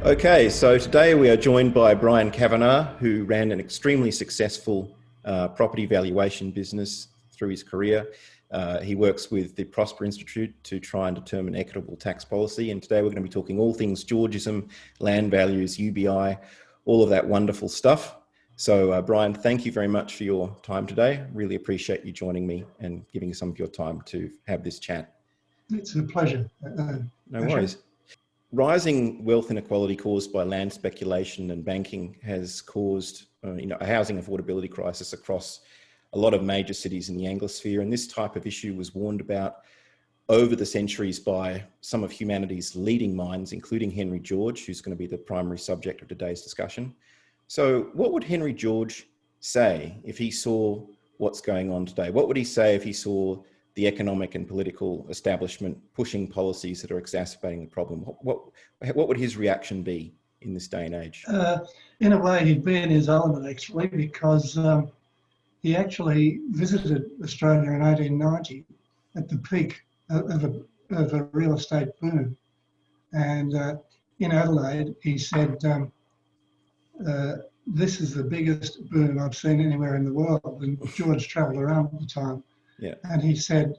Okay, so today we are joined by Bryan Kavanagh, who ran an extremely successful property valuation business through his career. He works with the Prosper Institute to try and determine equitable tax policy. And today we're going to be talking all things Georgism, land values, UBI, all of that wonderful stuff. So Bryan, thank you very much for your time today. Really appreciate you joining me and giving some of your time to have this chat. It's a pleasure. No worries. Rising wealth inequality caused by land speculation and banking has caused a housing affordability crisis across a lot of major cities in the Anglosphere. And this type of issue was warned about over the centuries by some of humanity's leading minds, including Henry George, who's going to be the primary subject of today's discussion. So what would Henry George say if he saw what's going on today? What would he say if he saw the economic and political establishment pushing policies that are exacerbating the problem? What would his reaction be in this day and age? In a way, he'd be in his element, actually, because he actually visited Australia in 1890 at the peak of a real estate boom. And in Adelaide, he said, this is the biggest boom I've seen anywhere in the world. And George travelled around at the time. Yeah. And he said,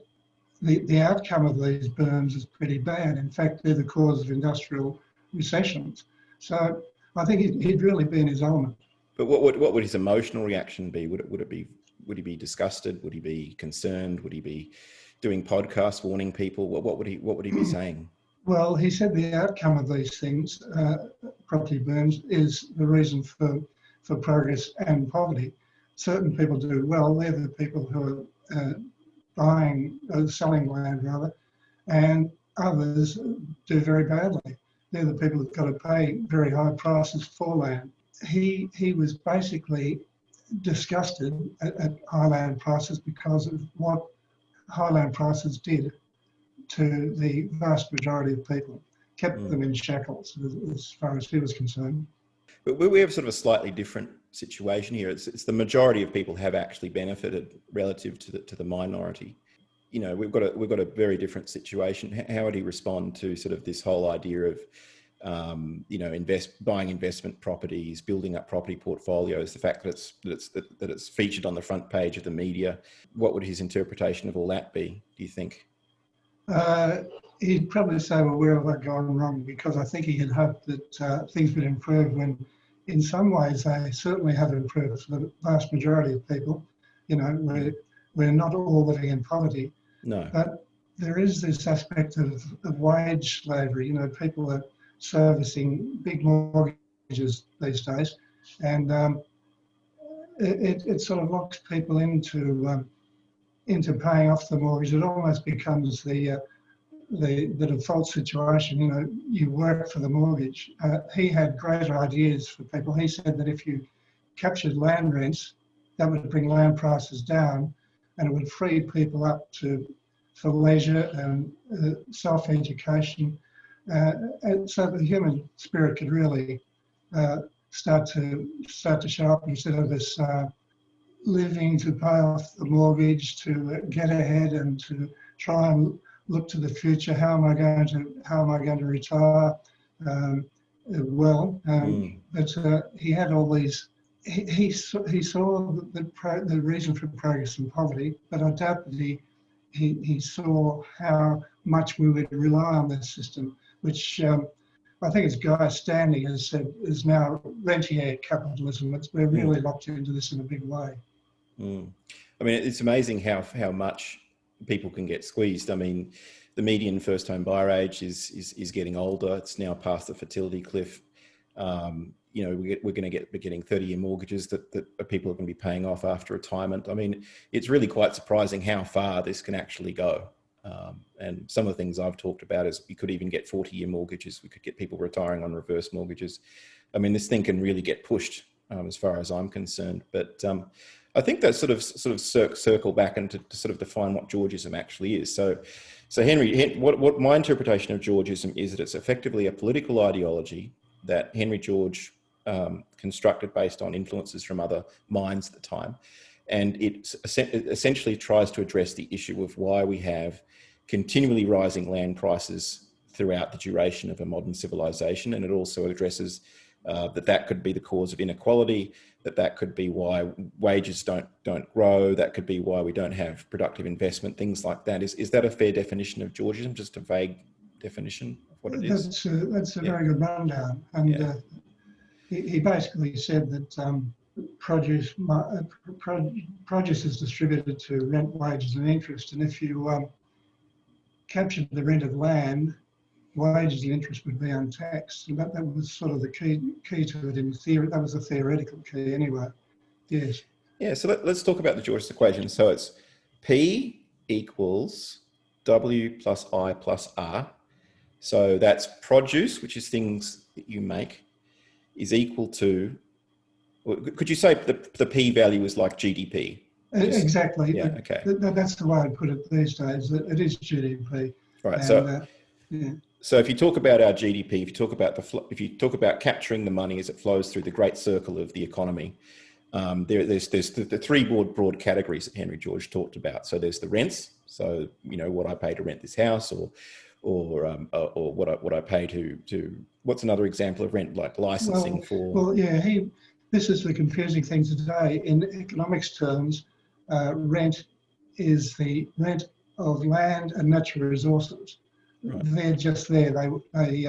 the outcome of these booms is pretty bad. In fact, they're the cause of industrial recessions. So I think he'd really be in his element. But what would his emotional reaction be? Would he be disgusted? Would he be concerned? Would he be doing podcasts warning people? What would he be saying? Well, he said the outcome of these things, property booms, is the reason for progress and poverty. Certain people do well. They're the people who are selling land rather, and others do very badly. They're the people who've got to pay very high prices for land. He was basically disgusted at high land prices because of what high land prices did to the vast majority of people, kept them in shackles as far as he was concerned. But we have sort of a slightly different situation here. It's the majority of people have actually benefited relative to the minority. You know, we've got a very different situation. How would he respond to sort of this whole idea of buying investment properties, building up property portfolios, the fact that it's featured on the front page of the media? What would his interpretation of all that be, do you think? He'd probably say, well, where have I gone wrong? Because I think he had hoped that things would improve when in some ways they certainly have improved for the vast majority of people. You know, we're not all living in poverty. No. But there is this aspect of wage slavery. You know, people are servicing big mortgages these days, and it sort of locks people into paying off the mortgage. It almost becomes the default situation. You know, you work for the mortgage. He had great ideas for people. He said that if you captured land rents, that would bring land prices down, and it would free people up for leisure and self-education, and so the human spirit could really start to show up instead of this living to pay off the mortgage, to get ahead and to try and look to the future. How am I going to retire? But he had all these. He saw the reason for progress and poverty, but I doubt that he saw how much we would rely on this system, which I think as Guy Standing has said is now rentier capitalism. We're really locked into this in a big way. I mean, it's amazing how much people can get squeezed. I mean, the median first home buyer age is getting older. It's now past the fertility cliff. We're going to be getting 30-year mortgages that people are going to be paying off after retirement. I mean, it's really quite surprising how far this can actually go. And some of the things I've talked about is we could even get 40-year mortgages. We could get people retiring on reverse mortgages. I mean, this thing can really get pushed as far as I'm concerned. But I think that sort of circle back and to sort of define what Georgism actually is. So Henry, what my interpretation of Georgism is that it's effectively a political ideology that Henry George constructed based on influences from other minds at the time. And it essentially tries to address the issue of why we have continually rising land prices throughout the duration of a modern civilization. And it also addresses that could be the cause of inequality, that could be why wages don't grow, that could be why we don't have productive investment, things like that. Is that a fair definition of Georgism, just a vague definition of what it is? That's a very good rundown. And he basically said that produce is distributed to rent, wages and interest. And if you captured the rent of land, wages and interest would be untaxed. And that was sort of the key to it in theory. That was the theoretical key anyway. Yes. Yeah, so let's talk about the Georges equation. So it's P equals W plus I plus R. So that's produce, which is things that you make, is equal to, could you say the P value is like GDP? Exactly. Yeah, okay. That's the way I put it these days. It is GDP. Right. And, so if you talk about our GDP, if you talk about capturing the money as it flows through the great circle of the economy, there's the three broad categories that Henry George talked about. So there's the rents. So what I pay to rent this house, or what I pay to what's another example of rent, like licensing for. Well, yeah. This is the confusing thing today. In economics terms, rent is the rent of land and natural resources. Right. They're just there. They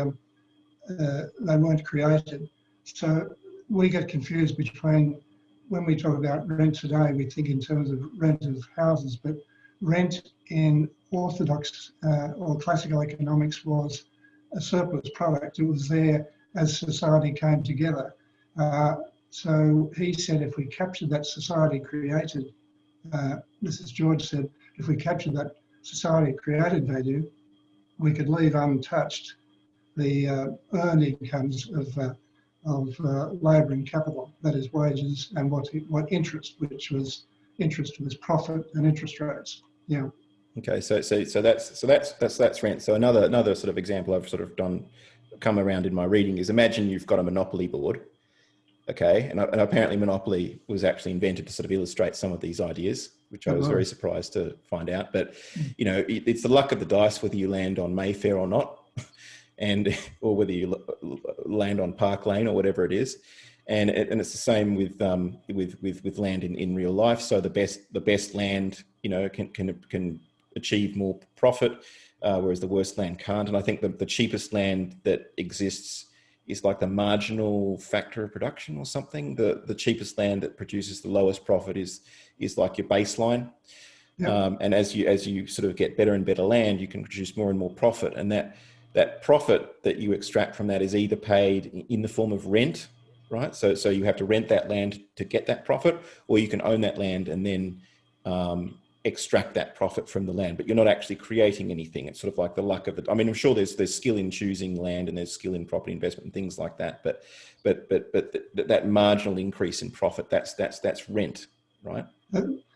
weren't created. So we get confused between, when we talk about rent today, we think in terms of rent of houses, but rent in orthodox or classical economics was a surplus product. It was there as society came together. So he said if we captured that society created, this is George said, if we captured that society created value, we could leave untouched the earned incomes of labour and capital, that is wages, and what interest, which was profit and interest rates. Yeah. Okay, so that's rent. So another sort of example I've sort of come around in my reading is, imagine you've got a monopoly board. Okay, and apparently monopoly was actually invented to sort of illustrate some of these ideas, which I was very surprised to find out. But it's the luck of the dice whether you land on Mayfair or not, or whether you land on Park Lane or whatever it is, and it's the same with land in real life. So the best land can achieve more profit, whereas the worst land can't. And I think the cheapest land that exists is like the marginal factor of production or something. The cheapest land that produces the lowest profit is like your baseline. Yep. And as you sort of get better and better land, you can produce more and more profit. And that profit that you extract from that is either paid in the form of rent, right? So you have to rent that land to get that profit, or you can own that land and then extract that profit from the land, but you're not actually creating anything. It's sort of like the luck of it. I mean, I'm sure there's skill in choosing land and there's skill in property investment and things like that, but that marginal increase in profit, that's rent, right?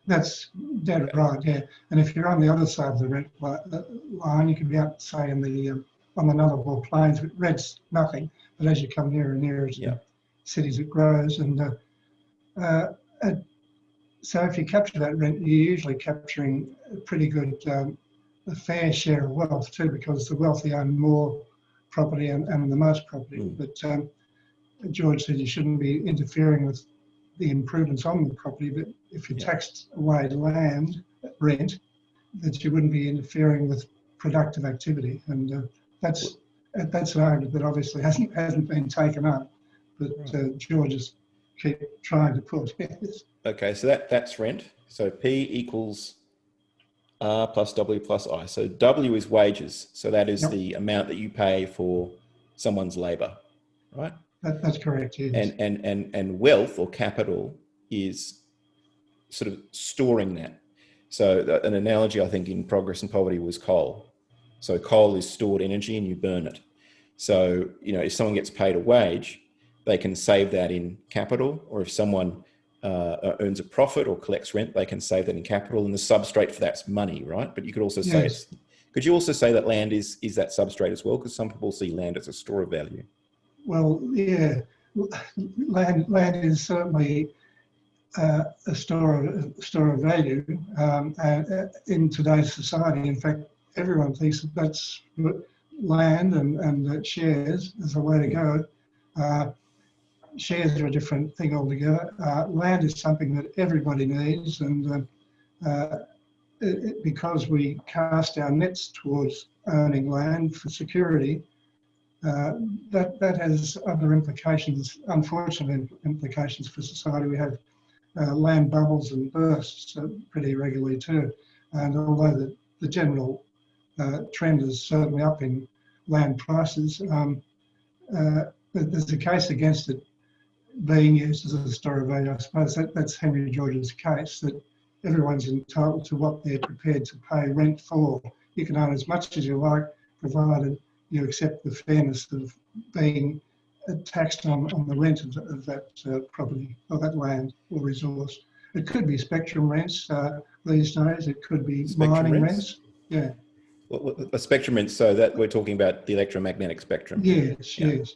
That's dead right, yeah. And if you're on the other side of the rent line, you could be out, say, on the Nullarbor Plains, which rents nothing, but as you come nearer and nearer to cities, it grows. And so if you capture that rent, you're usually capturing a pretty good, a fair share of wealth too, because the wealthy own more property and the most property. But George said you shouldn't be interfering with the improvements on the property, but if you taxed away land rent, that you wouldn't be interfering with productive activity. And that's an argument that obviously hasn't been taken up, but George is keep trying to put. Okay, so that's rent. So P equals R plus W plus I. So W is wages. So that is the amount that you pay for someone's labour, right? That's correct, yes. And wealth or capital is sort of storing that. So an analogy I think in Progress and Poverty was coal. So coal is stored energy and you burn it. So, if someone gets paid a wage, they can save that in capital, or if someone earns a profit or collects rent, they can save that in capital, and the substrate for that's money, right? But you could also say could you also say that land is that substrate as well? Because some people see land as a store of value. Well, yeah, land is certainly a store of value in today's society. In fact, everyone thinks that's land and shares is the way to go. Shares are a different thing altogether. Land is something that everybody needs, and because we cast our nets towards owning land for security, that has other implications, unfortunate implications for society. We have land bubbles and bursts pretty regularly too. And although the general trend is certainly up in land prices, there's a case against it being used as a store of value. I suppose that's Henry George's case, that everyone's entitled to what they're prepared to pay rent for. You can own as much as you like, provided you accept the fairness of being taxed on the rent of that property or that land or resource. It could be spectrum rents these days. It could be Spectrum mining rents? Yeah. A spectrum rent, so that we're talking about the electromagnetic spectrum. Yes, yeah. Yes.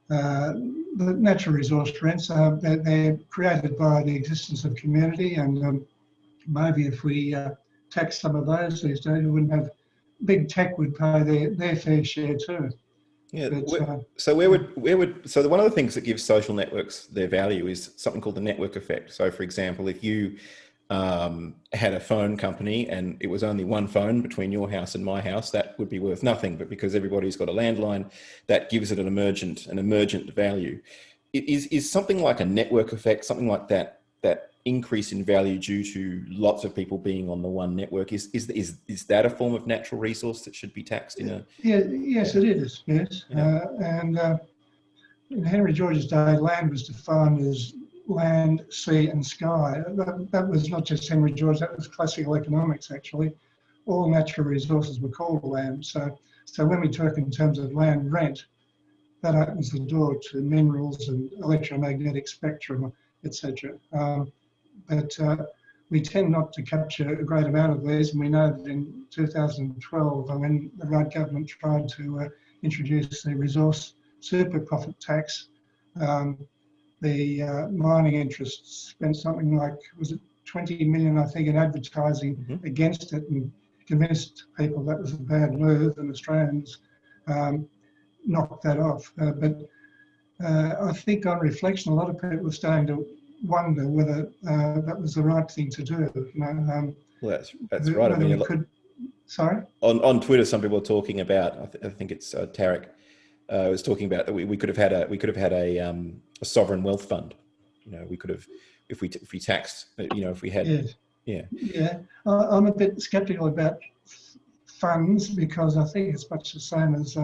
The natural resource rents, they're created by the existence of community, and maybe if we tax some of those these days, we wouldn't have big tech would pay their fair share too. Yeah. But, so one of the things that gives social networks their value is something called the network effect. So, for example, if you had a phone company and it was only one phone between your house and my house, that would be worth nothing. But because everybody's got a landline, that gives it an emergent value. Is something like a network effect, something like that increase in value due to lots of people being on the one network, is that a form of natural resource that should be taxed in a? Yes, it is. Yes, yeah. In Henry George's day, land was defined as land, sea and sky. That was not just Henry George, that was classical economics actually. All natural resources were called land. So when we talk in terms of land rent, that opens the door to minerals and electromagnetic spectrum, etc. But we tend not to capture a great amount of these, and we know that in 2012, when the Rudd government tried to introduce the resource super profit tax, the mining interests spent something like, was it 20 million, I think, in advertising against it, and convinced people that was a bad move, and Australians knocked that off. But I think on reflection, a lot of people are starting to wonder whether that was the right thing to do. Well, that's right. I mean, sorry? On Twitter, some people are talking about, I think it's Tarek, was talking about that we could have had a sovereign wealth fund. We could have, if we taxed, if we had. Yes. Yeah. Yeah. I'm a bit sceptical about funds because I think it's much the same as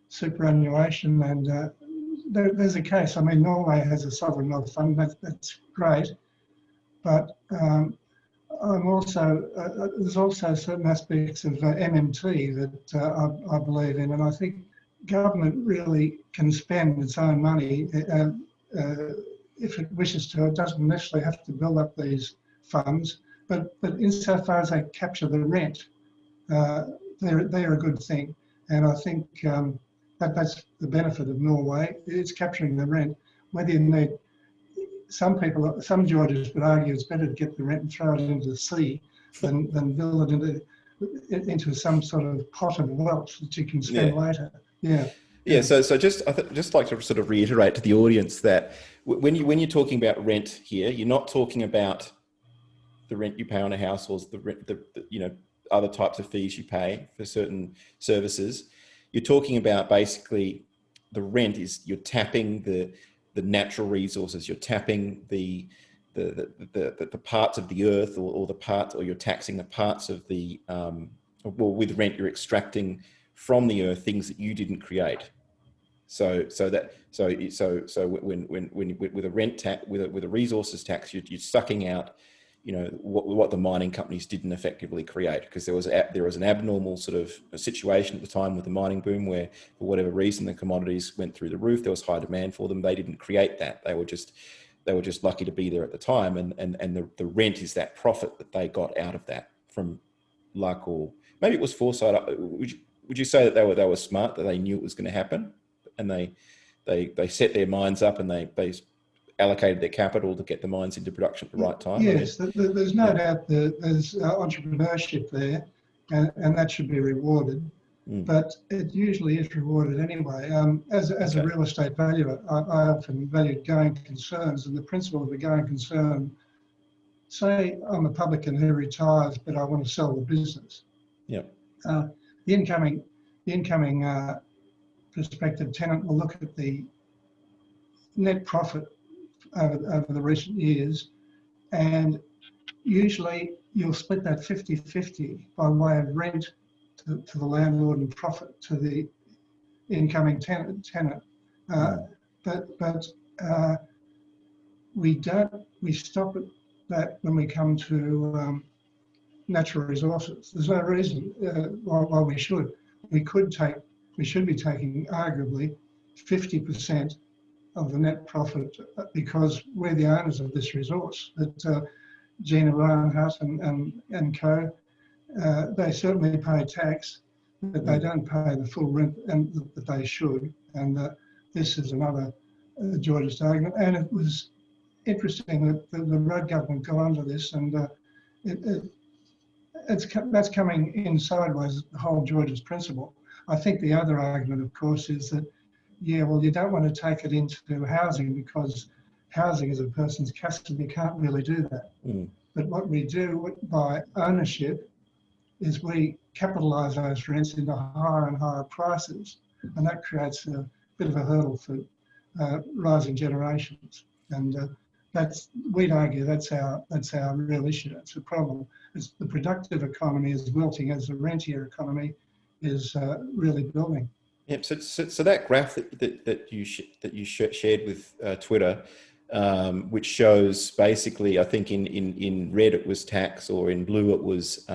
superannuation, and there's a case. I mean, Norway has a sovereign wealth fund. That's great, but I'm also there's also certain aspects of MMT that I believe in, and I think government really can spend its own money if it wishes to. It doesn't necessarily have to build up these funds, but insofar as they capture the rent, they're a good thing, and I think that's the benefit of Norway. It's capturing the rent. Whether you need, some Georgians would argue it's better to get the rent and throw it into the sea than build it into some sort of pot of wealth that you can spend later. Yeah. Yeah. So I'd just like to sort of reiterate to the audience that when you're talking about rent here, you're not talking about the rent you pay on a house or the rent, other types of fees you pay for certain services. You're talking about basically the rent is you're tapping the natural resources, you're tapping the parts of the earth or the parts, or you're taxing the parts of the with rent you're extracting from the earth things that you didn't create. So when with a rent tax, with a resources tax, you're sucking out what the mining companies didn't effectively create, because there was an abnormal sort of a situation at the time with the mining boom where, for whatever reason, the commodities went through the roof. There was high demand for them. They didn't create that. They were just lucky to be there at the time, and the rent is that profit that they got out of that from luck, or maybe it was foresight. Would you say that they were smart, that they knew it was going to happen, and they set their minds up and they allocated their capital to get the mines into production at the right time? Yes, there's no doubt that there's entrepreneurship there, and that should be rewarded. but it usually is rewarded anyway. As a real estate valuer, I often value going concerns, and the principle of the going concern, say I'm a publican who retires, but I want to sell the business. Yeah. The incoming prospective tenant will look at the net profit over the recent years, and usually you'll split that 50-50 by way of rent to the landlord and profit to the incoming tenant. But we stop at that when we come to natural resources. There's no reason why we should. We should be taking arguably 50% of the net profit because we're the owners of this resource. That Gina Reinhardt and co, they certainly pay tax, but they don't pay the full rent that they should. And this is another Georgist argument. And it was interesting that the Rudd government got onto this, and that's coming in sideways, the whole Georgist principle. I think the other argument, of course, is that, yeah, well, you don't want to take it into housing because housing is a person's custody. You can't really do that. But what we do by ownership is we capitalise those rents into higher and higher prices, and that creates a bit of a hurdle for rising generations. And we'd argue that's our real issue. It's a problem. It's the productive economy is wilting as the rentier economy is really building. Yeah. So that graph that you shared with Twitter, which shows basically, I think in red it was tax, or in blue it was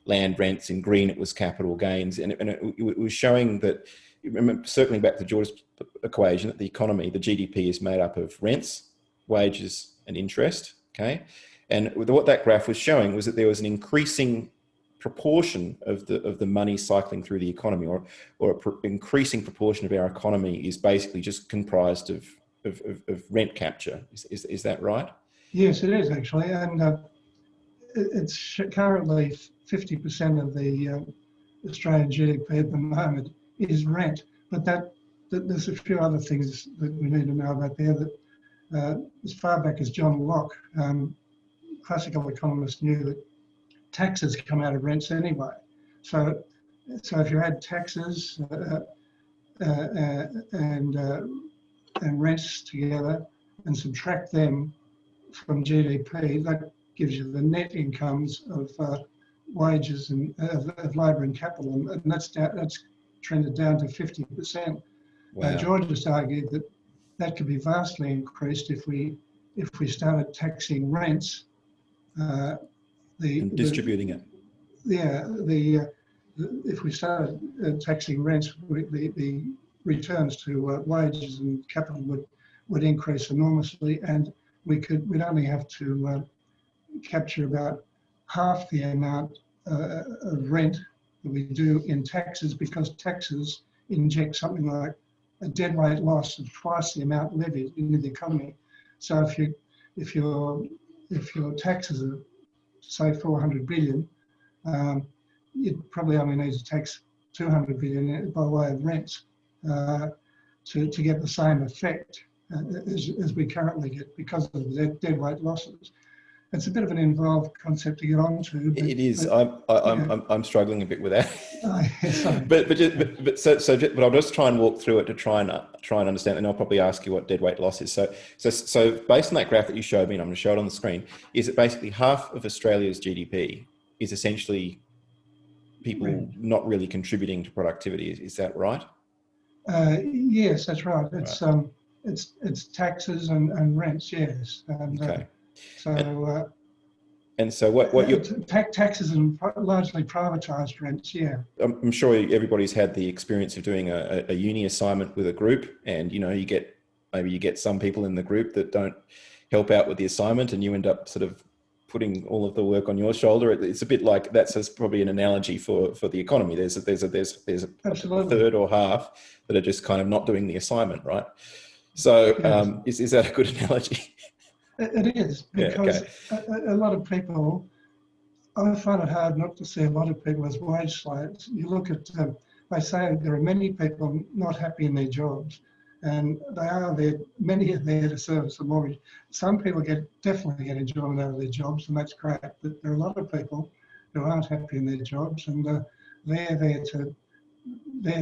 land rents, in green it was capital gains, and it was showing that, remember, circling back to George's equation, that the economy, the GDP, is made up of rents, wages, and interest. Okay, and what that graph was showing was that there was an increasing proportion of the money cycling through the economy, or increasing proportion of our economy is basically just comprised of rent capture. Is that right? Yes, it is actually, and it's currently 50% of the Australian GDP at the moment is rent. But there's a few other things that we need to know about there. That as far back as John Locke, classical economist, knew that taxes come out of rents anyway. So if you add taxes and rents together and subtract them from GDP, that gives you the net incomes of wages and of labour and capital, and that's trended down to 50%. Wow. George has argued that could be vastly increased if we started taxing rents. And distributing it. Yeah, if we started taxing rents, the returns to wages and capital would increase enormously, and we'd only have to capture about half the amount of rent that we do in taxes, because taxes inject something like a deadweight loss of twice the amount levied into the economy. So if your taxes are, say, 400 billion, you'd probably only need to tax 200 billion by way of rents to get the same effect as we currently get because of the deadweight losses. It's a bit of an involved concept to get onto. It is. I'm struggling a bit with that. Sorry. But I'll just try and walk through it to try and understand, and I'll probably ask you what deadweight loss is. So based on that graph that you showed me, and I'm going to show it on the screen, is that basically half of Australia's GDP is essentially people not really contributing to productivity. Is that right? Yes, that's right. It's taxes and rents. Yes. And, okay. So what you taxes and largely privatised rents, yeah. I'm sure everybody's had the experience of doing a uni assignment with a group, and you get some people in the group that don't help out with the assignment, and you end up sort of putting all of the work on your shoulder. It's a bit like that's probably an analogy for the economy. There's a third or half that are just kind of not doing the assignment, right? So yes. Is that a good analogy? It is, because a lot of people, I find it hard not to see a lot of people as wage slaves. You look at, they say there are many people not happy in their jobs, and they are there, many are there to service a mortgage. Some people definitely get enjoyment out of their jobs, and that's great, but there are a lot of people who aren't happy in their jobs, and they're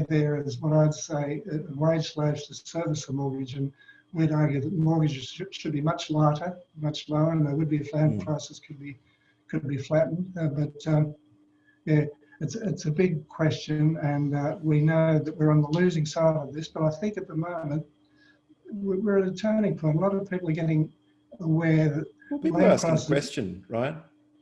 there as what I'd say wage slaves to service a mortgage, and we'd argue that mortgages should be much lighter, much lower, and they would be if land prices could be flattened. Yeah, it's a big question, and we know that we're on the losing side of this. But I think at the moment we're at a turning point. A lot of people are getting aware that people are asking the question, right?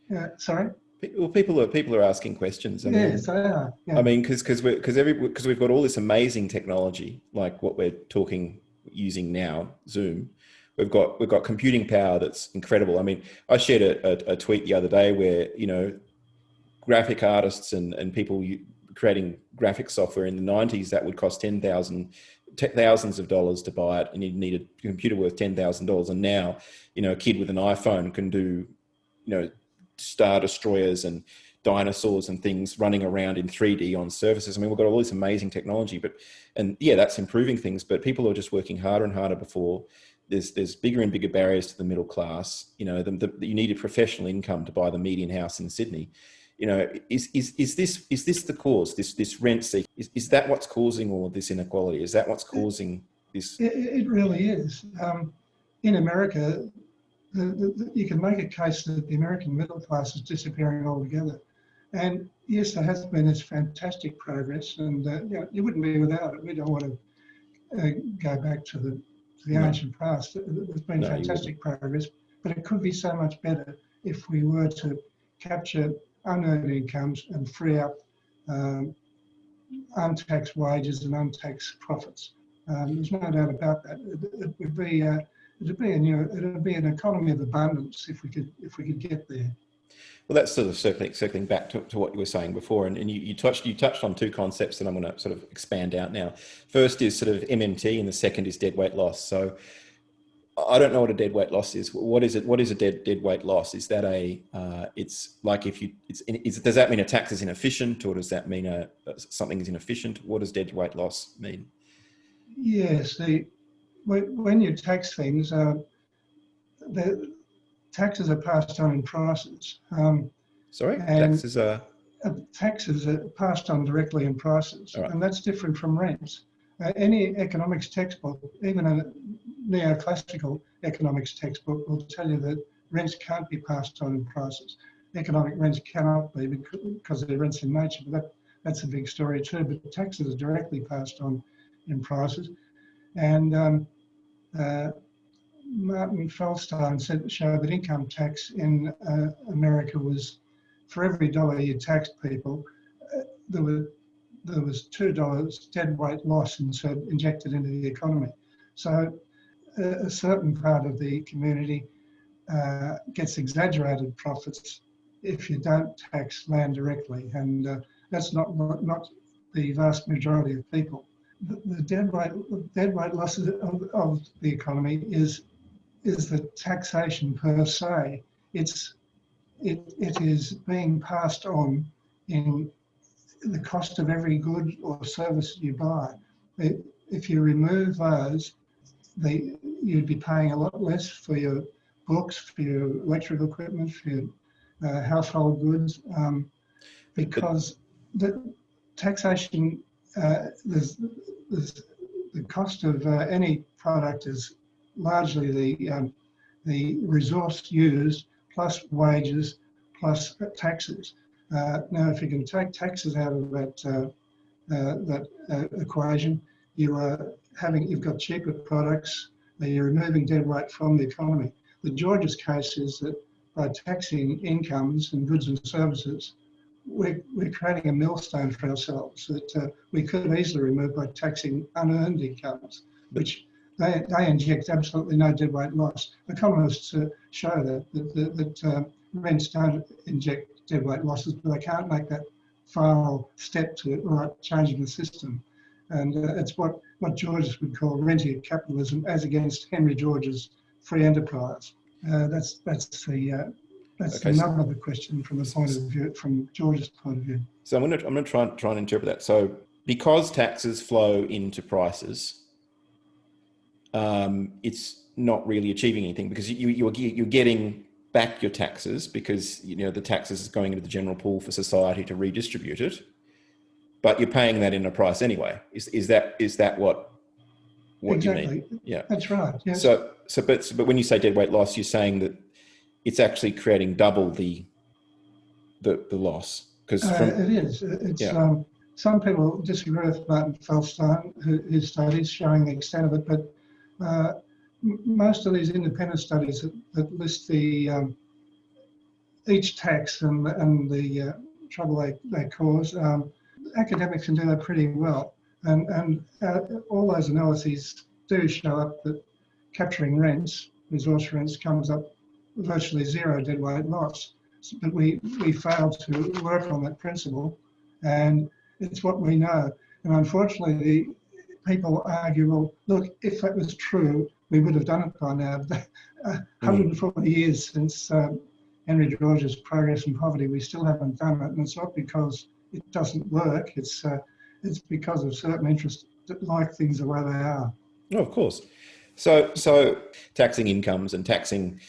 Yeah, sorry. Well, people are asking questions. Yes, they are. Yeah. I mean, because we've got all this amazing technology, like what we're using now, Zoom. We've got computing power that's incredible. I mean, I shared a tweet the other day where, you know, graphic artists and people creating graphic software in the 90s that would cost thousands of dollars to buy it, and you need a computer worth $10,000. And now, you know, a kid with an iPhone can do, you know, Star Destroyers and dinosaurs and things running around in 3D on surfaces. I mean, we've got all this amazing technology, and yeah, that's improving things, but people are just working harder and harder before. There's bigger and bigger barriers to the middle class. You know, you need a professional income to buy the median house in Sydney. You know, is this the cause? This rent seeking, is that what's causing all of this inequality? Is that what's causing this? It really is. In America, you can make a case that the American middle class is disappearing altogether. And yes, there has been this fantastic progress, and you know, you wouldn't be without it. We don't want to go back to the ancient past. There's been fantastic progress, but it could be so much better if we were to capture unearned incomes and free up untaxed wages and untaxed profits. There's no doubt about that. It'd be an economy of abundance if we could get there. Well, that's sort of circling back to what you were saying before, and you touched on two concepts that I'm going to sort of expand out now. First is sort of MMT, and the second is deadweight loss. So I don't know what a deadweight loss is. What is it? What is a deadweight loss? Is that it's like does that mean a tax is inefficient, or does that mean something is inefficient? What does deadweight loss mean? Yes, when you tax things, the taxes are passed on in prices. Sorry, taxes are passed on directly in prices, right. And that's different from rents. Any economics textbook, even a neoclassical economics textbook, will tell you that rents can't be passed on in prices. Economic rents cannot be because they're rents in nature, but that's a big story too. But taxes are directly passed on in prices. And Martin Feldstein showed that income tax in America was, for every dollar you taxed people, there was $2 deadweight loss injected into the economy. So a certain part of the community gets exaggerated profits if you don't tax land directly, and that's not the vast majority of people. The deadweight loss of the economy is the taxation per se. It is being passed on in the cost of every good or service you buy. If you remove those, you'd be paying a lot less for your books, for your electrical equipment, for your household goods, because the taxation, the cost of any product is largely the resource used plus wages plus taxes. Now, if you can take taxes out of that equation, you've got cheaper products. You're removing deadweight from the economy. The Georges case is that by taxing incomes and goods and services, we're creating a millstone for ourselves that we could easily remove by taxing unearned incomes, which they inject absolutely no deadweight loss. Economists show that rents don't inject deadweight losses, but they can't make that final step to changing the system. And it's what Georges would call rentier capitalism as against Henry George's free enterprise. That's the That's Okay. another question from the point of view, from George's point of view. So I'm going to try and interpret that. So because taxes flow into prices, it's not really achieving anything, because you're getting back your taxes, because the taxes is going into the general pool for society to redistribute it, but you're paying that in a price anyway. Is that what Exactly. you mean? Yeah, that's right. Yes. But when you say dead weight loss, you're saying that it's actually creating double the loss, because it is. It's some people disagree with Martin Feldstein, his studies showing the extent of it, but most of these independent studies that list the each tax and the trouble they cause, academics can do that pretty well, and all those analyses do show up that capturing rents, resource rents, comes up virtually zero dead weight loss. But we fail to work on that principle, and it's what we know. And unfortunately, the people argue, well, look, if that was true, we would have done it by now. 140 years since Henry George's Progress in Poverty, we still haven't done it, and it's not because it doesn't work. It's because of certain interests that like things the way they are. No, of course. So taxing incomes and taxing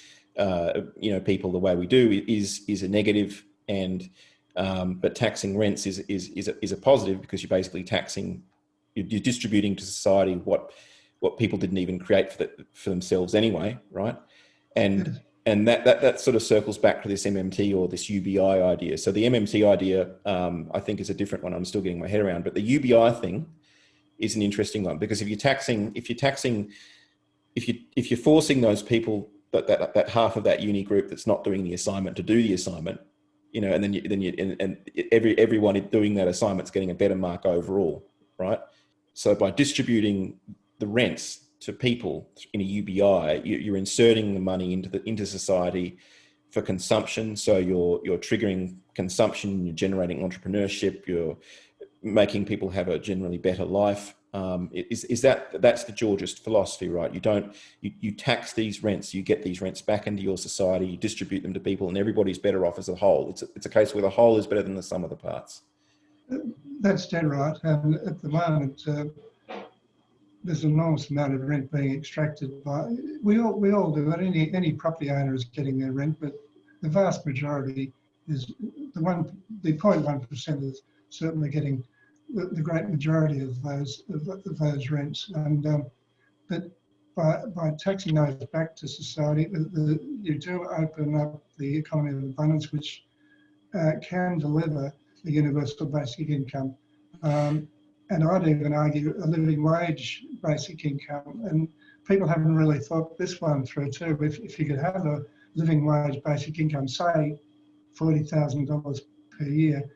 people the way we do is a negative, and but taxing rents is a positive, because you're basically you're distributing to society what people didn't even create for themselves anyway, right? And that sort of circles back to this MMT or this UBI idea. So the MMT idea, I think, is a different one. I'm still getting my head around, but the UBI thing is an interesting one, because if you're forcing those people, that half of that uni group that's not doing the assignment, to do the assignment, and then everyone doing that assignment's getting a better mark overall, right? So by distributing the rents to people in a UBI, you're inserting the money into society for consumption. So you're triggering consumption, you're generating entrepreneurship, you're making people have a generally better life. That's the Georgist philosophy, right? You tax these rents, you get these rents back into your society, you distribute them to people, and everybody's better off as a whole. It's a case where the whole is better than the sum of the parts. That's dead right. And at the moment, there's an enormous amount of rent being extracted by. We all do it. Any property owner is getting their rent, but the vast majority is the 0.1% is certainly getting the great majority of those rents. And but by taxing those back to society, you do open up the economy of abundance, which can deliver a universal basic income. And I'd even argue a living wage basic income. And people haven't really thought this one through too. If you could have a living wage basic income, say $40,000 per year,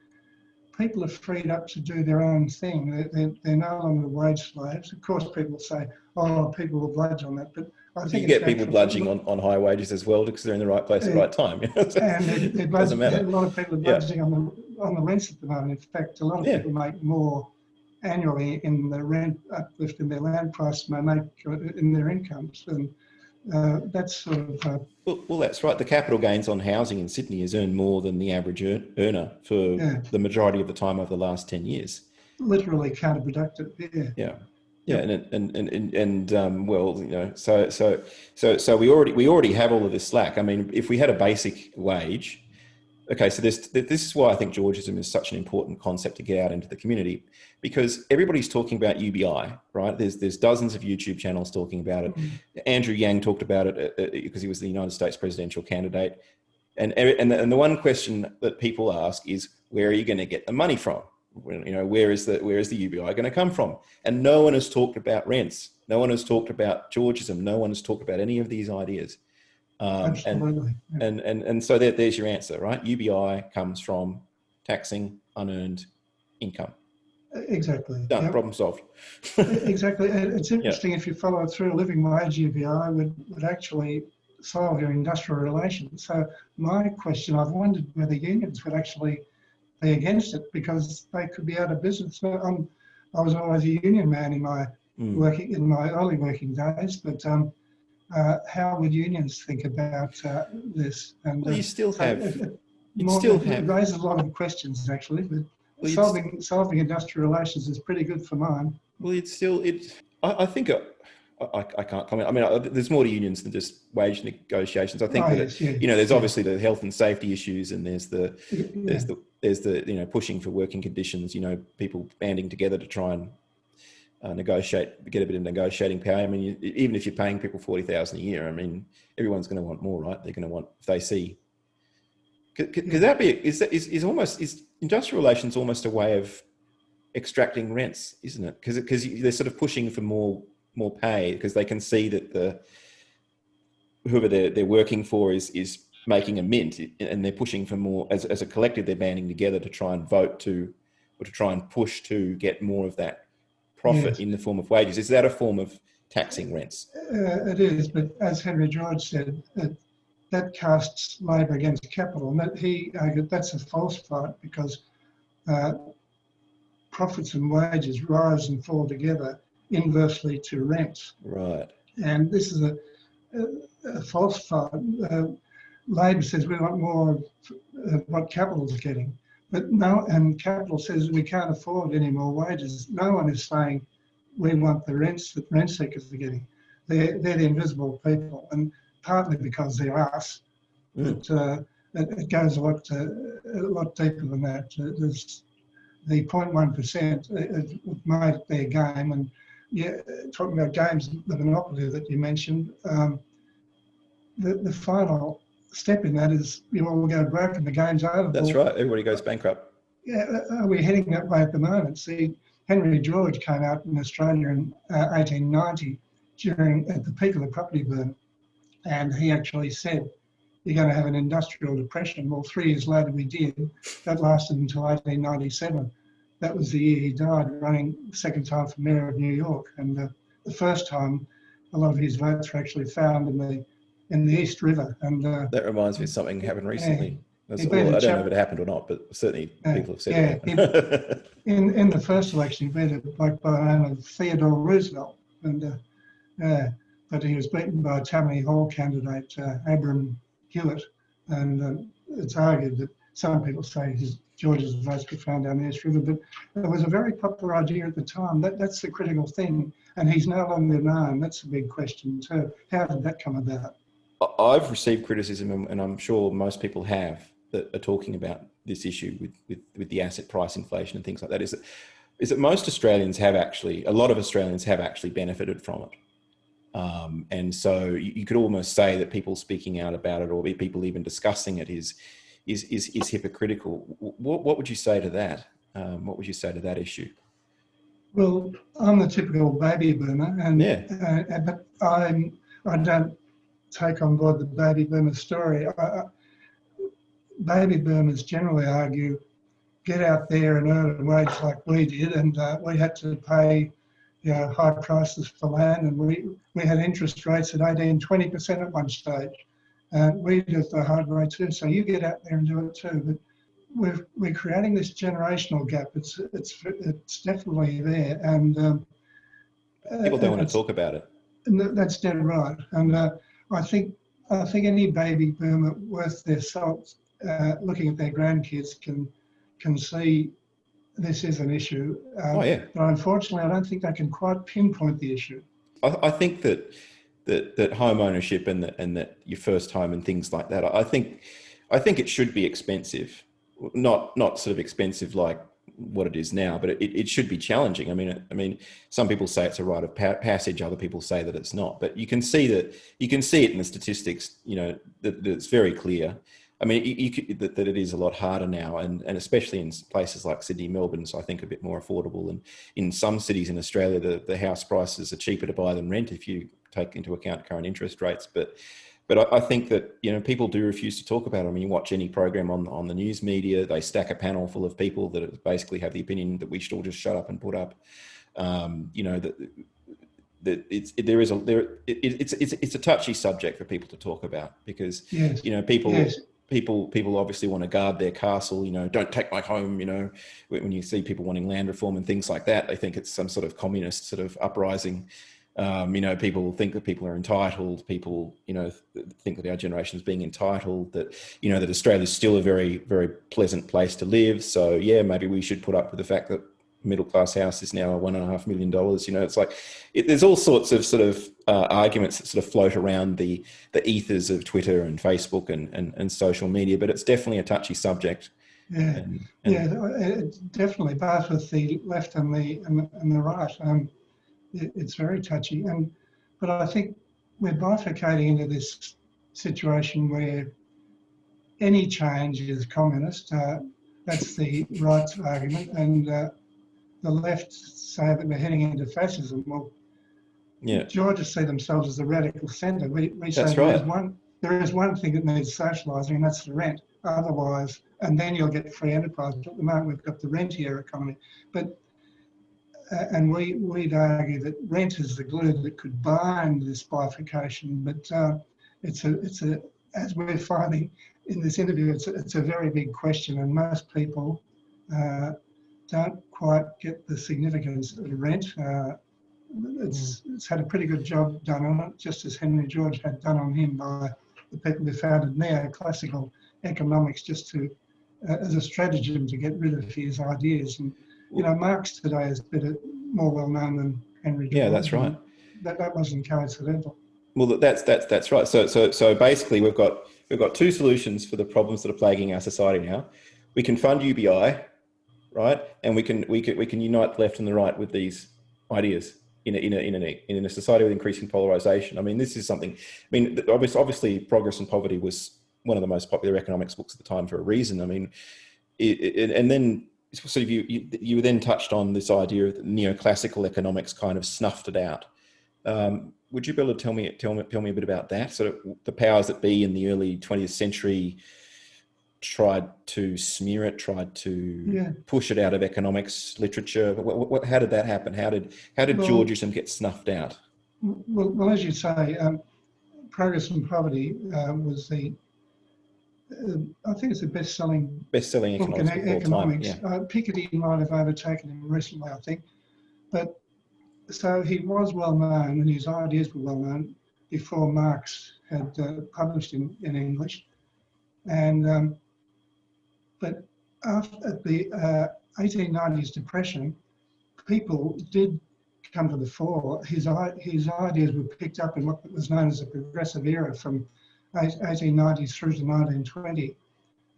people are freed up to do their own thing. They're no longer wage slaves. Of course, people say, oh, people will bludge on that. But I think you get people bludging on high wages as well, because they're in the right place at the right time. And it doesn't matter. A lot of people are bludging on the rents at the moment. In fact, a lot of people make more annually in the rent uplift in their land price than they make in their incomes. And that's sort of... Well, that's right. The capital gains on housing in Sydney has earned more than the average earner for the majority of the time over the last 10 years. Literally counterproductive, Yeah. So we already have all of this slack. I mean, if we had a basic wage, okay, so this is why I think Georgism is such an important concept to get out into the community, because everybody's talking about UBI, right? There's dozens of YouTube channels talking about it. Andrew Yang talked about it because he was the United States presidential candidate. And the one question that people ask is, where are you going to get the money from? Where is the UBI going to come from? And no one has talked about rents. No one has talked about Georgism. No one has talked about any of these ideas. Absolutely. And so there's your answer, right? UBI comes from taxing unearned income. Exactly. Done. Problem solved. Exactly. It's interesting if you follow it through. Living wage UBI would actually solve your industrial relations. So my question, I've wondered whether unions would actually be against it, because they could be out of business. So I was always a union man in my early working days, but how would unions think about this? And Well, you still so have, it raises a lot of questions actually, but well, solving industrial relations is pretty good for mine. well, I think I can't comment. I mean, there's more to unions than just wage negotiations. I think Yes, yeah, there's yeah, obviously the health and safety issues, and there's the pushing for working conditions. People banding together to try and negotiate, get a bit of negotiating power. I mean, even if you're paying people $40,000 a year, I mean, everyone's going to want more, right? They're going to want, if they see. Could that be? Is industrial relations almost a way of extracting rents, isn't it? Because they're sort of pushing for more pay because they can see that whoever they're working for is making a mint, and they're pushing for more as a collective. They're banding together to try and vote to try and push to get more of that profit in the form of wages. Is that a form of taxing rents? It is, but as Henry George said, that casts labour against capital, and he argued that's a false fight because profits and wages rise and fall together inversely to rents. Right. And this is a false fight. Labor says we want more of what capital's getting, but and capital says we can't afford any more wages. No one is saying we want the rents that rent seekers are getting. They're the invisible people, and partly because they're us. But it goes a lot deeper than that. There's the 0.1% made it their game, and talking about games, the monopoly that you mentioned, the final step in that is you all go broke and the game's over. That's right. Everybody goes bankrupt. Yeah, we're heading that way at the moment. See, Henry George came out in Australia in 1890 at the peak of the property boom, and he actually said, you're going to have an industrial depression. Well, 3 years later we did. That lasted until 1897. That was the year he died, running the second time for Mayor of New York. And the first time, a lot of his votes were actually found in the East River. And that reminds me of something happened recently. I don't know if it happened or not, but certainly people have said it happened. In the first election, he beat a bloke by the name of Theodore Roosevelt. And but he was beaten by a Tammany Hall candidate, Abram Hewitt. And it's argued that some people say George's votes were found down the East River, but it was a very popular idea at the time. That's the critical thing. And he's no longer known. That's a big question too. How did that come about? I've received criticism, and I'm sure most people have, that are talking about this issue with the asset price inflation and things like that, is that most Australians have actually, a lot of Australians have actually benefited from it. And so you could almost say that people speaking out about it, or people even discussing it, is hypocritical. What would you say to that? What would you say to that issue? Well, I'm the typical baby boomer, and but I don't take on board the baby boomer story. Baby boomers generally argue, get out there and earn a wage like we did, and we had to pay high prices for land, and we had interest rates at 18-20% at one stage. We did the hard way too, so you get out there and do it too. But we're creating this generational gap. It's definitely there, and people don't want to talk about it. That's dead right. And I think any baby boomer worth their salt, looking at their grandkids, can see this is an issue. But unfortunately, I don't think they can quite pinpoint the issue. I think that home ownership and that your first home and things like that, I think it should be expensive, not sort of expensive like what it is now, but it should be challenging. I mean, some people say it's a rite of passage, other people say that it's not, but you can see it in the statistics, that it's very clear. I mean, that it is a lot harder now, and especially in places like Sydney, Melbourne, so I think a bit more affordable. And in some cities in Australia, the house prices are cheaper to buy than rent if you take into account current interest rates. But I think that people do refuse to talk about it. I mean, you watch any program on the news media, they stack a panel full of people that basically have the opinion that we should all just shut up and put up. It's a touchy subject for people to talk about because people obviously want to guard their castle, don't take my home, when you see people wanting land reform and things like that, they think it's some sort of communist sort of uprising. You know, people think that people are entitled. People, you know, think that our generation is being entitled. That, you know, that Australia is still a very, very pleasant place to live. So yeah, maybe we should put up with the fact that middle class house is now $1.5 million. You know, it's like there's all sorts of sort of arguments that sort of float around the ethers of Twitter and Facebook and social media. But it's definitely a touchy subject. Yeah, it's definitely both with the left and the right. It's very touchy, but I think we're bifurcating into this situation where any change is communist. That's the right's argument, and the left say that we're heading into fascism. Well, yeah, Georgists see themselves as the radical centre. We say that's right. there is one thing that needs socialising, and that's the rent. Otherwise, and then you'll get free enterprise. At the moment, we've got the rentier economy, but and we'd argue that rent is the glue that could bind this bifurcation. But it's a as we're finding in this interview, it's a very big question, and most people don't quite get the significance of rent. It's had a pretty good job done on it, just as Henry George had done on him by the people who founded neoclassical economics, just to as a stratagem to get rid of his ideas. And you know, Marx today is a bit more well known than Henry George. Yeah, that's right. That wasn't coincidental. Well, that's right. So basically, we've got two solutions for the problems that are plaguing our society now. We can fund UBI, right, and we can unite the left and the right with these ideas in a society with increasing polarization. I mean, this is something. I mean, obviously, Progress and Poverty was one of the most popular economics books at the time for a reason. I mean, and then sort of you then touched on this idea of neoclassical economics kind of snuffed it out. Would you be able to tell me a bit about that? Sort of the powers that be in the early 20th century tried to smear it, tried to push it out of economics literature. How did that happen? How did Georgism get snuffed out? Well, as you say, Progress and Poverty was the I think it's the best-selling book in economics. Yeah. Piketty might have overtaken him recently, I think, but. So he was well known, and his ideas were well known before Marx had published in English. And but after the 1890s depression, people did come to the fore. His ideas were picked up in what was known as the progressive era from 1890 through to 1920,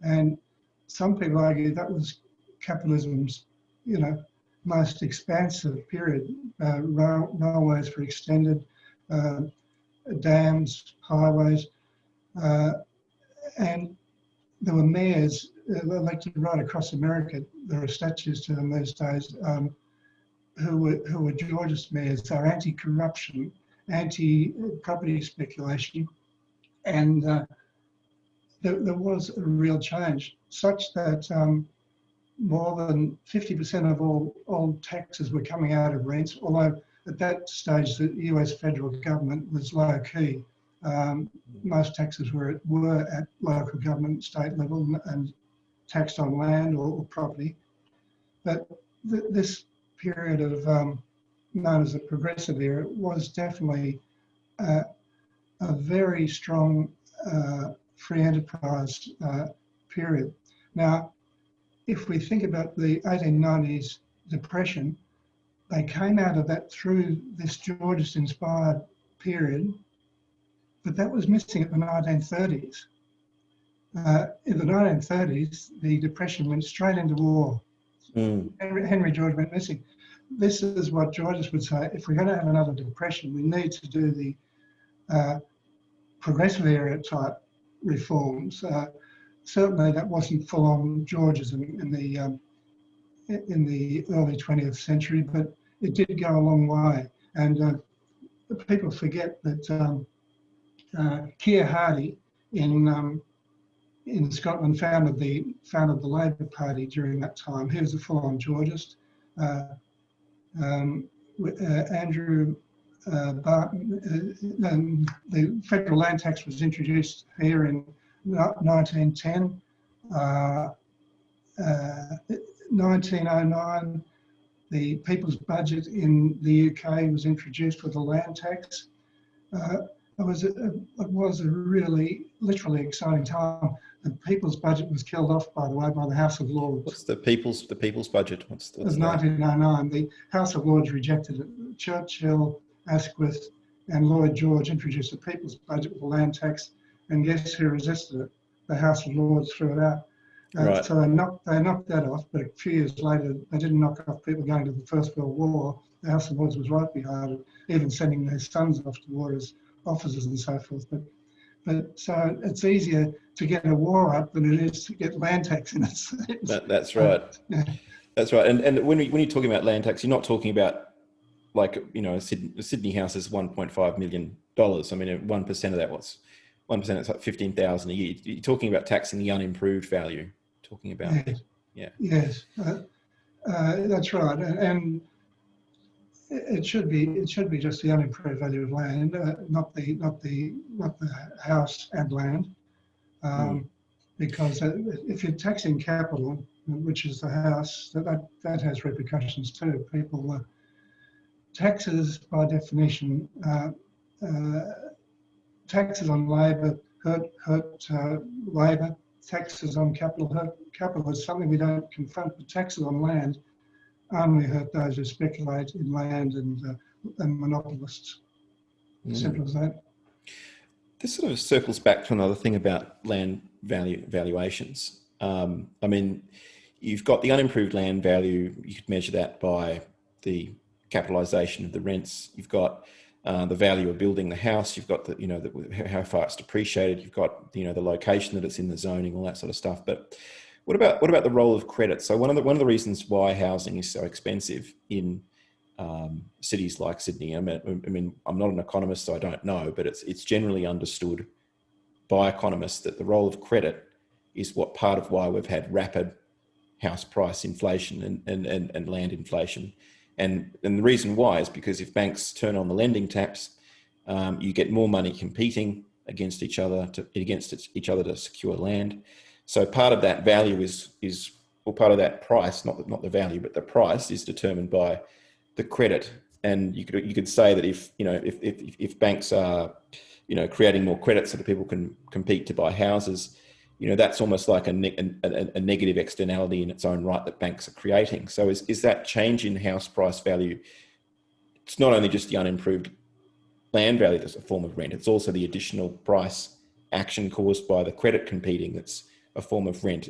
and some people argue that was capitalism's, you know, most expansive period. Railways were extended, dams, highways, and there were mayors elected right across America. There are statues to them these days who were Georgist mayors. They're anti-corruption, anti-property speculation, and there was a real change, such that more than 50% of all taxes were coming out of rents, although at that stage the US federal government was low key. Most taxes were at local government, state level, and taxed on land or property. But this period of known as the progressive era was definitely a very strong free enterprise period. Now, if we think about the 1890s depression, they came out of that through this Georgist-inspired period, but that was missing at the 1930s. In the 1930s, the depression went straight into war. Henry George went missing. This is what Georgists would say: if we're going to have another depression, we need to do the progressive era type reforms. Certainly, that wasn't full-on Georgism in the early 20th century, but it did go a long way. And people forget that Keir Hardie in Scotland founded the Labour Party during that time. He was a full-on Georgist. Andrew Barton, the federal land tax was introduced here in 1910. 1909, the people's budget in the UK was introduced with a land tax. It was a really, literally exciting time. The people's budget was killed off, by the way, by the House of Lords. What's the people's budget? What's It was that? 1909. The House of Lords rejected it. Churchill, Asquith, and Lloyd George introduced the people's budget with a land tax, and guess who resisted it? The House of Lords threw it out. Right. So they knocked that off, but a few years later, they didn't knock off people going to the First World War. The House of Lords was right behind it, even sending their sons off to war as officers and so forth. But so it's easier to get a war up than it is to get land tax in it. That's right. Yeah. That's right. And when you're talking about land tax, you're not talking about like, you know, a Sydney house is $1.5 million. I mean, 1% of that, what's 1%? It's like 15,000 a year. You're talking about taxing the unimproved value. Talking about Yes. Yeah. Yes, that's right, and it should be just the unimproved value of land, not the house and land, because if you're taxing capital, which is the house, that has repercussions too. People taxes by definition, taxes on labour hurt labour. Taxes on capital hurt capital. Is something we don't confront, but taxes on land only hurt those who speculate in land and monopolists. Simple as that. This sort of circles back to another thing about land valuations. I mean, you've got the unimproved land value. You could measure that by the capitalisation of the rents. You've got the value of building the house. You've got how far it's depreciated. You've got the location that it's in, the zoning, all that sort of stuff. But what about the role of credit? So one of the reasons why housing is so expensive in cities like Sydney. I mean, I'm not an economist, so I don't know, but it's generally understood by economists that the role of credit is part of why we've had rapid house price inflation and land inflation. And the reason why is because if banks turn on the lending taps, you get more money competing against each other to secure land. So part of that value or part of that price, not the value, but the price is determined by the credit. And you could say that if banks are creating more credit so that people can compete to buy houses, that's almost like a negative externality in its own right that banks are creating. So is that change in house price value? It's not only just the unimproved land value that's a form of rent. It's also the additional price action caused by the credit competing that's a form of rent.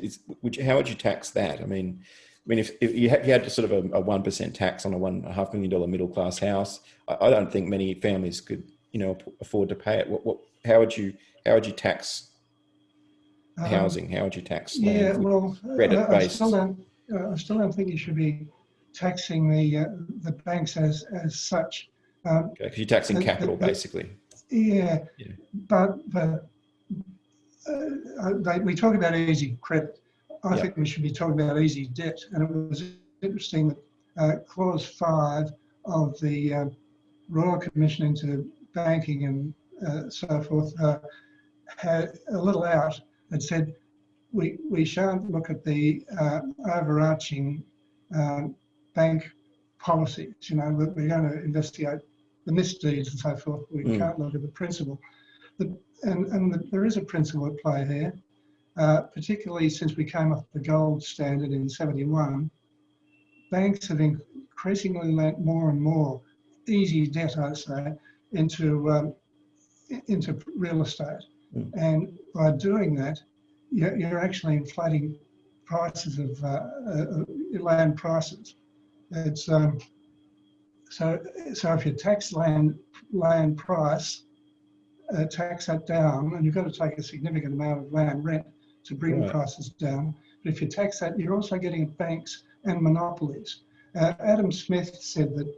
How would you tax that? I mean, if you had sort of a 1% tax on a $1.5 million middle class house, I don't think many families could afford to pay it. How would you tax housing? How would you tax land? Yeah, well, credit based? I still don't think you should be taxing the banks as such. Okay, because you're taxing capital basically. Yeah. But we talk about easy credit. I think we should be talking about easy debt. And it was interesting that Clause 5 of the Royal Commission into Banking and so forth had a little out that said we shan't look at the overarching bank policies. We're going to investigate the misdeeds and so forth. We can't look at the principle. There is a principle at play here, particularly since we came off the gold standard in '71. Banks have increasingly lent more and more easy debt, I say, into real estate. And by doing that, you're actually inflating prices of land prices. It's so if you tax land price, tax that down, and you've got to take a significant amount of land rent to bring prices down. But if you tax that, you're also getting at banks and monopolies. Adam Smith said that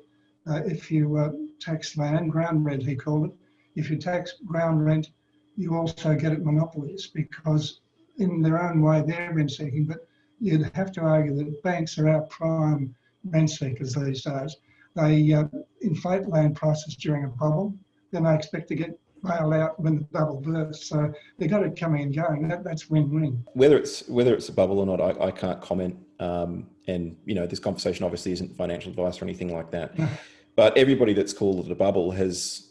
if you tax land, ground rent he called it, if you tax ground rent, you also get at monopolies, because in their own way they're rent seeking, but you'd have to argue that banks are our prime rent seekers these days. They inflate land prices during a bubble, then they expect to get bailed out when the bubble bursts. So they've got it coming and going. That's win-win. Whether it's a bubble or not, I can't comment And, this conversation obviously isn't financial advice or anything like that. No. But everybody that's called it a bubble has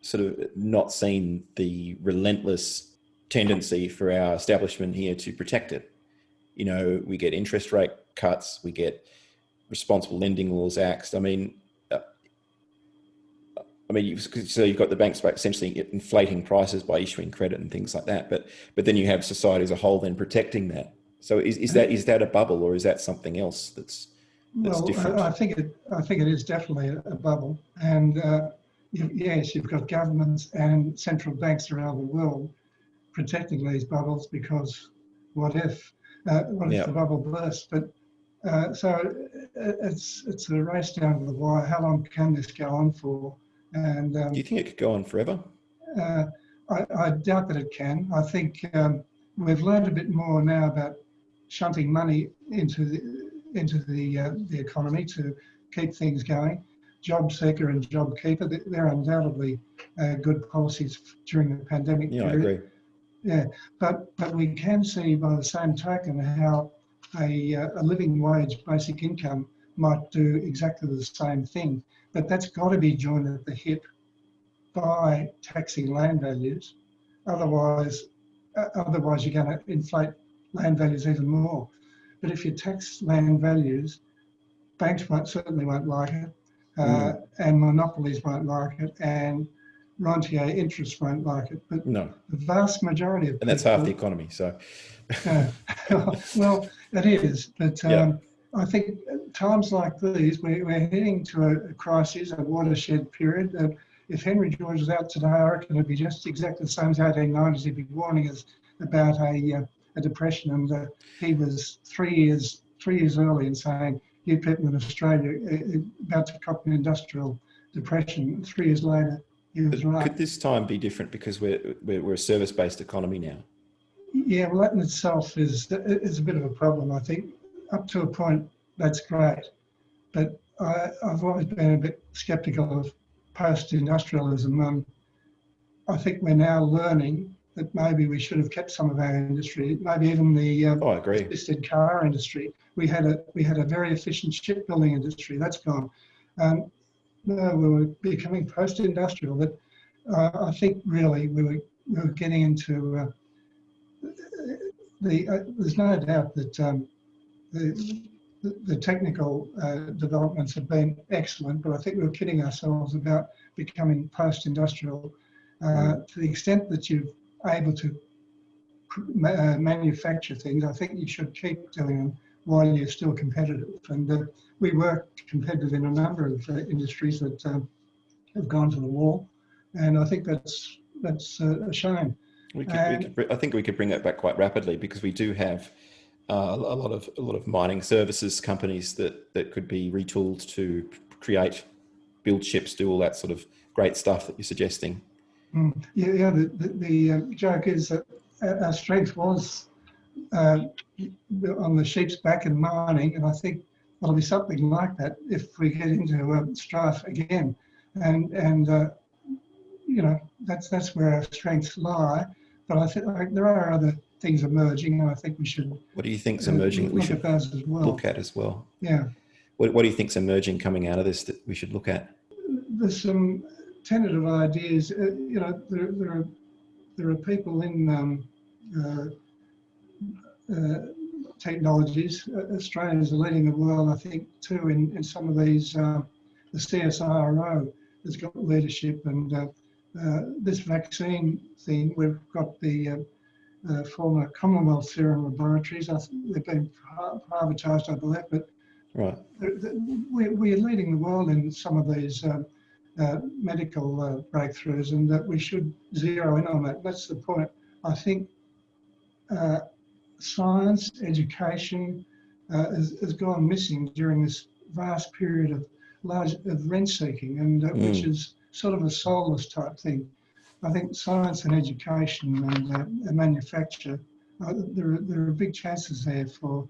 sort of not seen the relentless tendency for our establishment here to protect it. We get interest rate cuts, we get responsible lending laws axed. So you've got the banks essentially inflating prices by issuing credit and things like that. But then you have society as a whole then protecting that. So is that a bubble, or is that something else that's different? I think it is definitely a bubble, and yes, you've got governments and central banks around the world protecting these bubbles, because what if the bubble bursts? But so it's a race down to the wire. How long can this go on for? And do you think it could go on forever? I doubt that it can. I think we've learned a bit more now about shunting money into the economy to keep things going. Job Seeker and Job Keeper, they're undoubtedly good policies during the pandemic period. I agree. Yeah, but we can see by the same token how a living wage basic income might do exactly the same thing. But that's got to be joined at the hip by taxing land values. Otherwise you're going to inflate land values even more. But if you tax land values, banks certainly won't like it, and monopolies won't like it, and rentier interests won't like it. But no, the vast majority of and that's half the economy. So, well, it is. But I think times like these, we're heading to a crisis, a watershed period. If Henry George was out today, I reckon it'd be just exactly the same as 1890s. He'd be warning us about a depression, and he was 3 years early in saying, you people in Australia about to cop an industrial depression. 3 years later, he was right. Could this time be different because we're a service-based economy now? Yeah, well, that in itself is a bit of a problem, I think. Up to a point, that's great. But I've always been a bit sceptical of post-industrialism. I think we're now learning that maybe we should have kept some of our industry, maybe even the I agree. assisted car industry. We had a very efficient shipbuilding industry. That's gone. No, we were becoming post-industrial. But I think really we were getting into there's no doubt that the technical developments have been excellent, but I think we were kidding ourselves about becoming post-industrial to the extent that you're able to manufacture things. I think you should keep doing them while you're still competitive. And we were competitive in a number of industries that have gone to the wall, and I think that's a shame. I think we could bring that back quite rapidly, because we do have a lot of mining services companies that could be retooled to build ships, do all that sort of great stuff that you're suggesting. Yeah. The joke is that our strength was on the sheep's back in mining, and I think it'll be something like that if we get into strife again, and that's where our strengths lie. But I think there are other things emerging, and I think we should. What do you think's emerging that we should look at as well? Yeah. What do you think's emerging coming out of this that we should look at? There's some tentative ideas. There are people in technologies. Australians are leading the world, I think, too, in some of these. The CSIRO has got leadership, and this vaccine thing, we've got the former Commonwealth Serum Laboratories. They've been privatised, I believe, but right. We're leading the world in some of these medical breakthroughs, and that we should zero in on that. That's the point. I think science, education has gone missing during this vast period of rent seeking, and which is sort of a soulless type thing. I think science and education and manufacture, there are big chances there for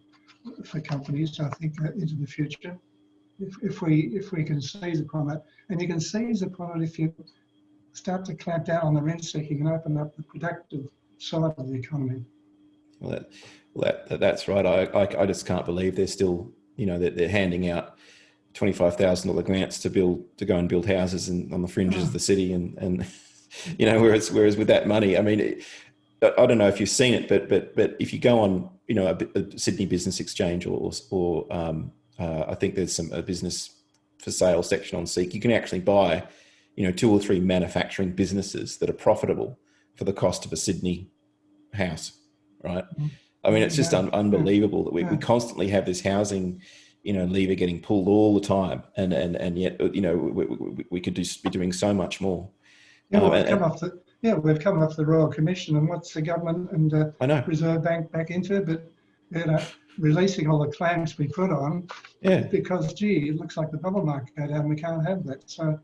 companies, I think, into the future, if we can seize upon it. And you can seize upon it if you start to clamp down on the rent seeking and open up the productive side of the economy. Well, Well, that's right. I just can't believe they're still, they're handing out $25,000 grants to go and build houses on the fringes of the city, and whereas with that money, I mean, I don't know if you've seen it, but if you go on, a Sydney Business Exchange or I think there's a business for sale section on Seek, you can actually buy, 2 or 3 manufacturing businesses that are profitable for the cost of a Sydney house, right? I mean, it's just unbelievable that we constantly have this housing, lever getting pulled all the time, and yet, we could be doing so much more. Yeah, we've come off the Royal Commission, and what's the government and I know. Reserve Bank back into? But releasing all the claims we put on, because gee, it looks like the bubble might go down. We can't have that. So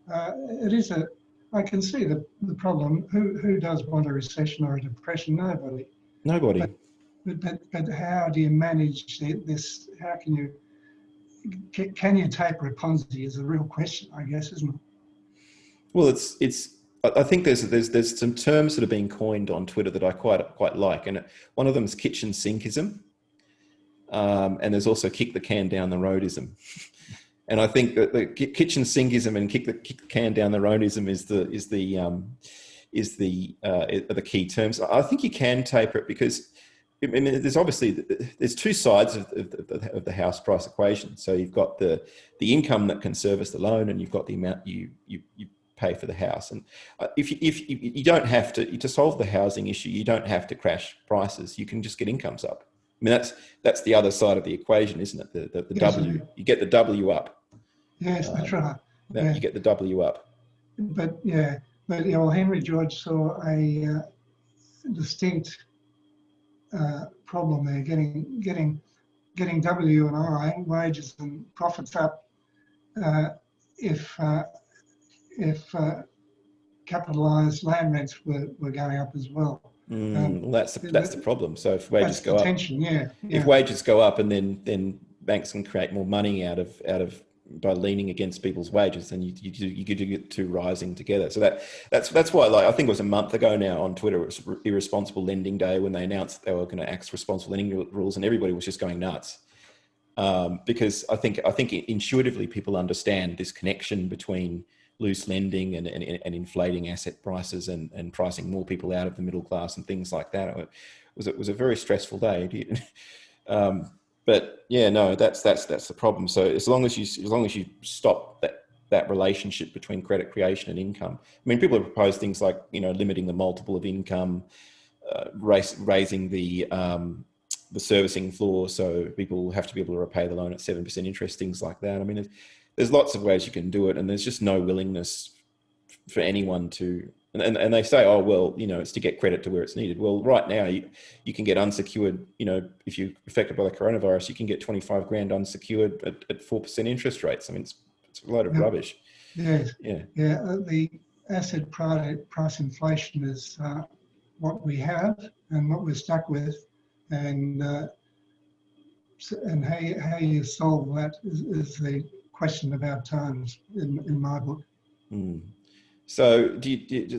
it is I can see the problem. Who does want a recession or a depression? Nobody. Nobody. But how do you manage this? How can you taper a Ponzi is the real question, I guess, isn't it? Well, I think there's some terms that are being coined on Twitter that I quite like, and one of them is kitchen sinkism, and there's also kick the can down the roadism. And I think that the kitchen sinkism and kick the can down the roadism is the key terms. I think you can taper it because, I mean, there's 2 sides of the house price equation. So you've got the income that can service the loan, and you've got the amount you pay for the house. And if you don't have to solve the housing issue, you don't have to crash prices. You can just get incomes up. I mean, that's the other side of the equation, isn't it? The Yes, W. You get the W up. Yes, that's right. You get the W up. But Henry George saw a distinct problem there, getting W and I, wages and profits up, if capitalised land rents were going up as well. Well, that's the problem. So if wages go up, if wages go up, and then banks can create more money out of by leaning against people's wages, and you could get 2 rising together. So that's why, like, I think it was a month ago now on Twitter, it was Irresponsible Lending Day, when they announced they were going to axe responsible lending rules, and everybody was just going nuts, because I think intuitively people understand this connection between loose lending and inflating asset prices and pricing more people out of the middle class and things like that. It was a very stressful day. But yeah, no, that's the problem. So as long as you stop that relationship between credit creation and income. I mean, people have proposed things like, limiting the multiple of income, raising the servicing floor, so people have to be able to repay the loan at 7% interest, things like that. I mean, there's lots of ways you can do it, and there's just no willingness for anyone to. And they say, oh, well, it's to get credit to where it's needed. Well, right now you can get unsecured, if you're affected by the coronavirus, you can get 25 grand unsecured at 4% interest rates. I mean, it's a load of rubbish. Yes. Yeah. The asset price inflation is what we have and what we're stuck with, and how you solve that is the question about times in my book. So,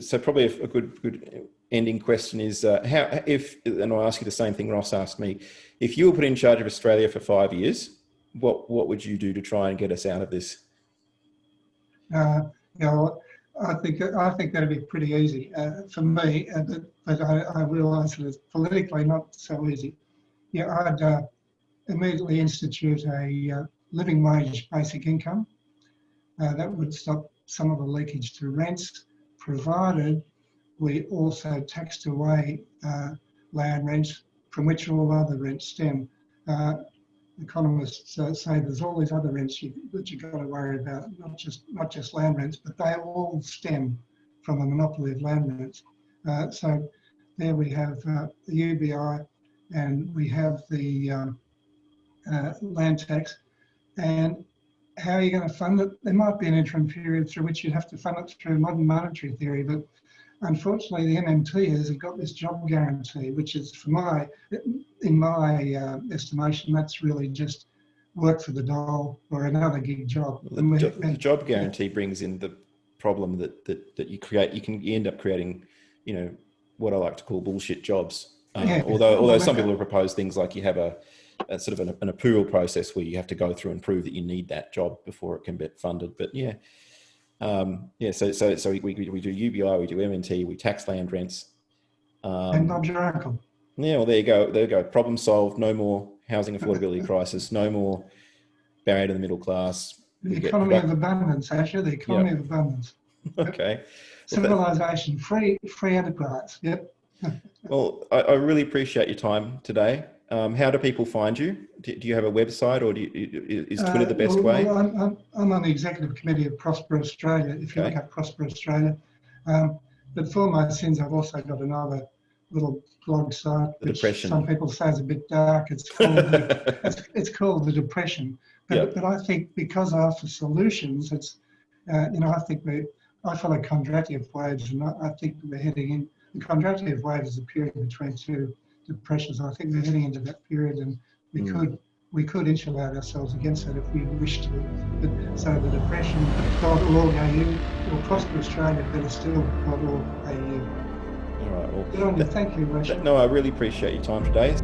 so probably a good ending question is and I'll ask you the same thing Ross asked me. If you were put in charge of Australia for 5 years, what would you do to try and get us out of this? I think that'd be pretty easy for me, but I realise that it's politically not so easy. I'd immediately institute a living wage basic income. That would stop some of the leakage to rents, provided we also taxed away land rents from which all other rents stem. Economists say there's all these other rents that you've got to worry about, not just land rents, but they all stem from a monopoly of land rents. So there we have the UBI, and we have the land tax. And how are you going to fund it? There might be an interim period through which you'd have to fund it through modern monetary theory, but unfortunately the MMT has got this job guarantee, which is, in my estimation, that's really just work for the dole or another gig job. The job guarantee brings in the problem that you end up creating, what I like to call bullshit jobs. Yeah, Although well, some people have proposed things like you have a sort of an approval process where you have to go through and prove that you need that job before it can be funded. But yeah, So we do UBI, we do MNT, we tax land rents. and Bob's your uncle. Yeah, well, there you go. There you go. Problem solved. No more housing affordability crisis. No more barrier to the middle class. The economy of abundance, actually, the economy of abundance. Okay. Civilization, free enterprise. Yep. Well, I really appreciate your time today. How do people find you? Do you have a website, or is Twitter the best way? Well, I'm on the executive committee of Prosper Australia, if you look up Prosper Australia. But for my sins, I've also got another little blog site, which some people say is a bit dark. It's called it's called The Depression. But I think because I offer solutions, it's I think I follow Kondratyov waves, and I think we're heading in. The Kondratyov wave is a period between two depressions. I think we're heading into that period, and we could insulate ourselves against that if we wish to. But, so the depression.org.au or Prosper Australia, better still.org.au. All right. Well, Good on you. Thank you, Rachel. No, I really appreciate your time today.